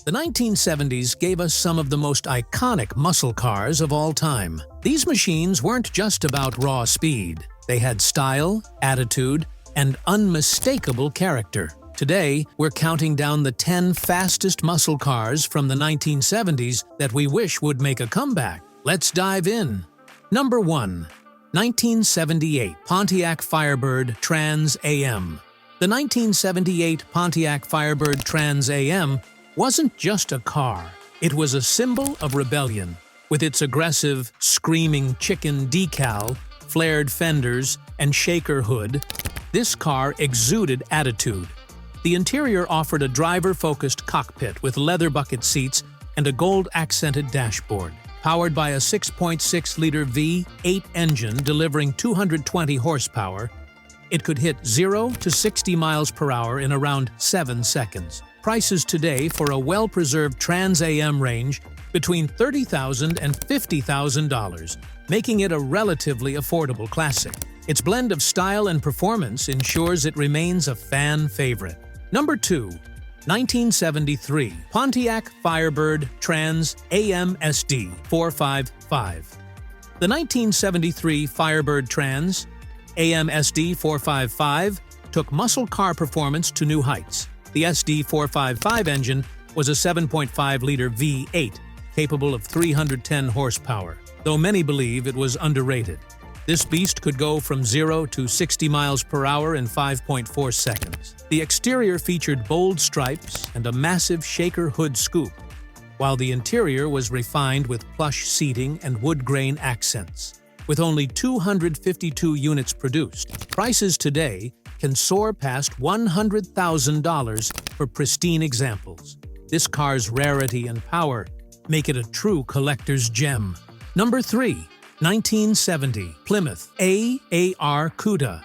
The 1970s gave us some of the most iconic muscle cars of all time. These machines weren't just about raw speed. They had style, attitude, and unmistakable character. Today, we're counting down the 10 fastest muscle cars from the 1970s that we wish would make a comeback. Let's dive in. Number 1. 1978 Pontiac Firebird Trans AM. The 1978 Pontiac Firebird Trans AM wasn't just a car. It was a symbol of rebellion. With its aggressive, screaming chicken decal, flared fenders, and shaker hood, this car exuded attitude. The interior offered a driver-focused cockpit with leather bucket seats and a gold-accented dashboard. Powered by a 6.6-liter V8 engine delivering 220 horsepower, it could hit 0 to 60 miles per hour in around 7 seconds. Prices today for a well-preserved Trans AM range between $30,000 and $50,000, making it a relatively affordable classic. Its blend of style and performance ensures it remains a fan favorite. Number 2. 1973 Pontiac Firebird Trans AM SD 455. The 1973 Firebird Trans AM SD 455 took muscle car performance to new heights. The SD 455 engine was a 7.5-liter V8, capable of 310 horsepower, though many believe it was underrated. This beast could go from 0 to 60 miles per hour in 5.4 seconds. The exterior featured bold stripes and a massive shaker hood scoop, while the interior was refined with plush seating and wood grain accents. With only 252 units produced, prices today can soar past $100,000 for pristine examples. This car's rarity and power make it a true collector's gem. Number 3. 1970 Plymouth AAR Cuda.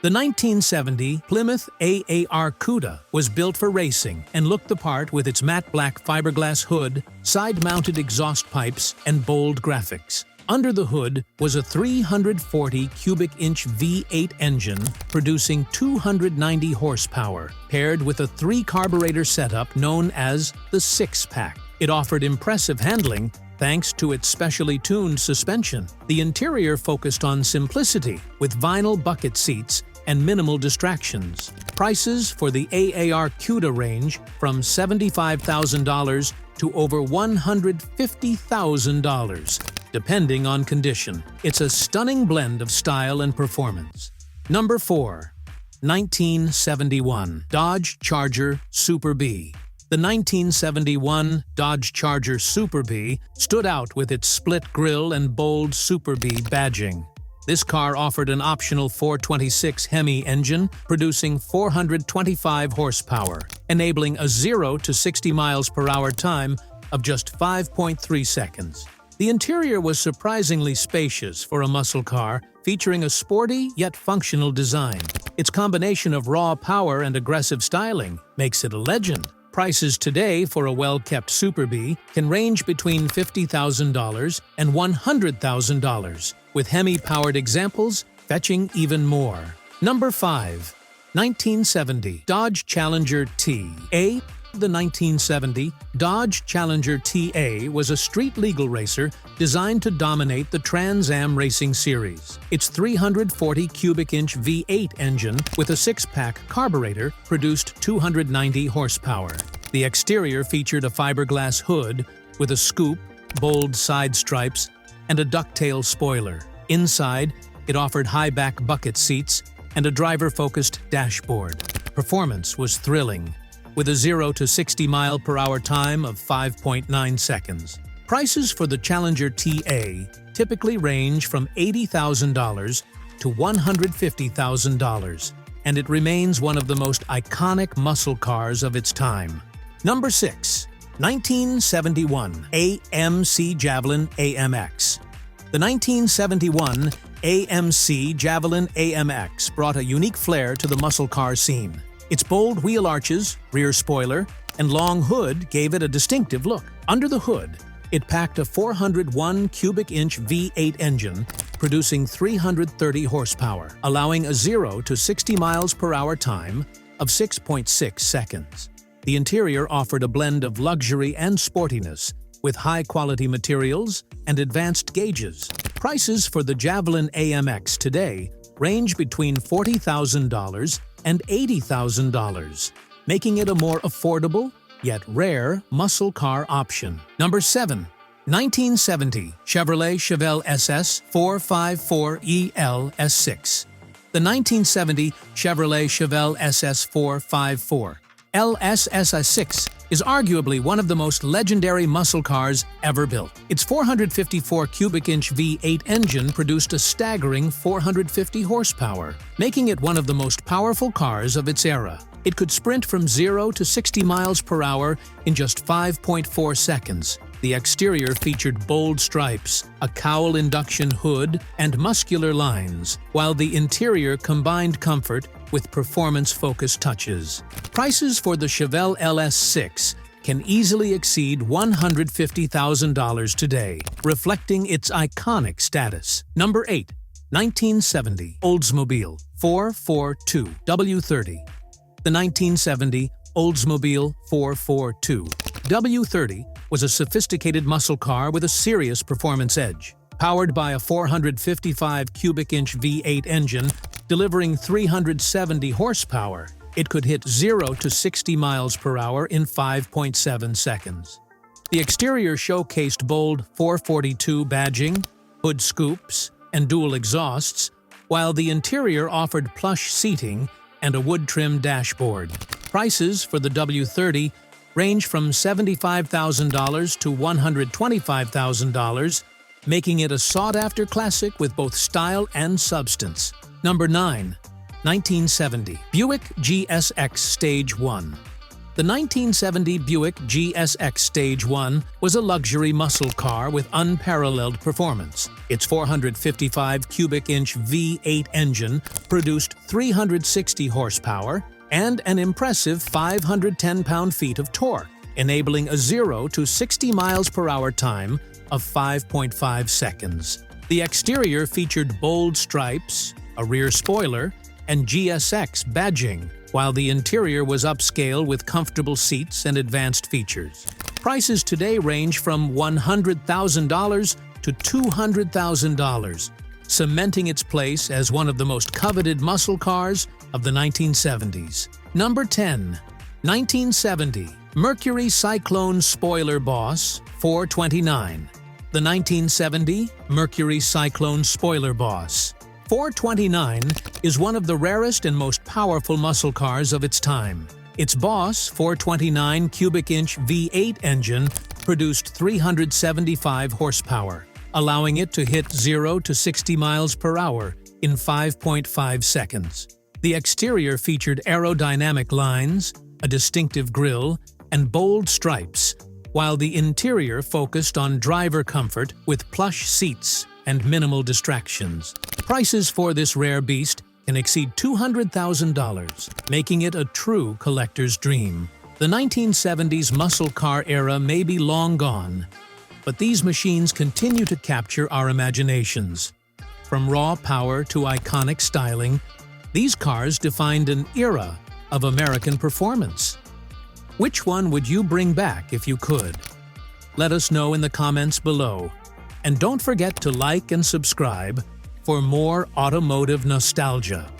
The 1970 Plymouth AAR Cuda was built for racing and looked the part with its matte black fiberglass hood, side-mounted exhaust pipes, and bold graphics. Under the hood was a 340 cubic inch V8 engine producing 290 horsepower, paired with a 3-carburetor setup known as the 6-pack. It offered impressive handling thanks to its specially tuned suspension. The interior focused on simplicity with vinyl bucket seats and minimal distractions. Prices for the AAR Cuda range from $75,000 to over $150,000, depending on condition. It's a stunning blend of style and performance. Number 4. 1971 Dodge Charger Super B. The 1971 Dodge Charger Super B stood out with its split grille and bold Super B badging. This car offered an optional 426 HEMI engine, producing 425 horsepower, enabling a 0 to 60 miles per hour time of just 5.3 seconds. The interior was surprisingly spacious for a muscle car, featuring a sporty yet functional design. Its combination of raw power and aggressive styling makes it a legend. Prices today for a well-kept Super B can range between $50,000 and $100,000, with HEMI-powered examples fetching even more. Number 5. 1970 Dodge Challenger TA. The 1970 Dodge Challenger TA was a street-legal racer designed to dominate the Trans Am racing series. Its 340 cubic inch V8 engine with a 6-pack carburetor produced 290 horsepower. The exterior featured a fiberglass hood with a scoop, bold side stripes, and a ducktail spoiler. Inside, it offered high-back bucket seats and a driver-focused dashboard. Performance was thrilling, with a 0 to 60 mile per hour time of 5.9 seconds. Prices for the Challenger TA typically range from $80,000 to $150,000, and it remains one of the most iconic muscle cars of its time. Number 6. 1971 AMC Javelin AMX. The 1971 AMC Javelin AMX brought a unique flair to the muscle car scene. Its bold wheel arches, rear spoiler, and long hood gave it a distinctive look. Under the hood, it packed a 401 cubic inch V8 engine, producing 330 horsepower, allowing a 0 to 60 miles per hour time of 6.6 seconds. The interior offered a blend of luxury and sportiness, with high-quality materials and advanced gauges. Prices for the Javelin AMX today range between $40,000 and $80,000, making it a more affordable, yet rare, muscle car option. Number 7. 1970 Chevrolet Chevelle SS 454EL S6. The 1970 Chevrolet Chevelle SS 454 LSS6 is arguably one of the most legendary muscle cars ever built. Its 454 cubic inch V8 engine produced a staggering 450 horsepower, making it one of the most powerful cars of its era. It could sprint from 0 to 60 miles per hour in just 5.4 seconds. The exterior featured bold stripes, a cowl induction hood, and muscular lines, while the interior combined comfort with performance-focused touches. Prices for the Chevelle LS6 can easily exceed $150,000 today, reflecting its iconic status. Number 8. 1970 Oldsmobile 442 W30. The 1970 Oldsmobile 442 W30 was a sophisticated muscle car with a serious performance edge. Powered by a 455 cubic inch V8 engine, delivering 370 horsepower, it could hit 0 to 60 miles per hour in 5.7 seconds. The exterior showcased bold 442 badging, hood scoops, and dual exhausts, while the interior offered plush seating and a wood-trimmed dashboard. Prices for the W30 range from $75,000 to $125,000, making it a sought-after classic with both style and substance. Number 9. 1970 Buick GSX Stage 1. The 1970 Buick GSX Stage 1 was a luxury muscle car with unparalleled performance. Its 455 cubic inch V8 engine produced 360 horsepower and an impressive 510 pound-feet of torque, enabling a 0 to 60 miles per hour time of 5.5 seconds. The exterior featured bold stripes, a rear spoiler, and GSX badging, while the interior was upscale with comfortable seats and advanced features. Prices today range from $100,000 to $200,000, cementing its place as one of the most coveted muscle cars of the 1970s. Number 10. 1970 Mercury Cyclone Spoiler Boss 429. The 1970 Mercury Cyclone Spoiler Boss 429 is one of the rarest and most powerful muscle cars of its time. Its Boss 429 cubic inch V8 engine produced 375 horsepower, allowing it to hit 0 to 60 miles per hour in 5.5 seconds. The exterior featured aerodynamic lines, a distinctive grille, and bold stripes, while the interior focused on driver comfort with plush seats and minimal distractions. Prices for this rare beast can exceed $200,000, making it a true collector's dream. The 1970s muscle car era may be long gone, but these machines continue to capture our imaginations. From raw power to iconic styling, these cars defined an era of American performance. Which one would you bring back if you could? Let us know in the comments below. And don't forget to like and subscribe for more automotive nostalgia.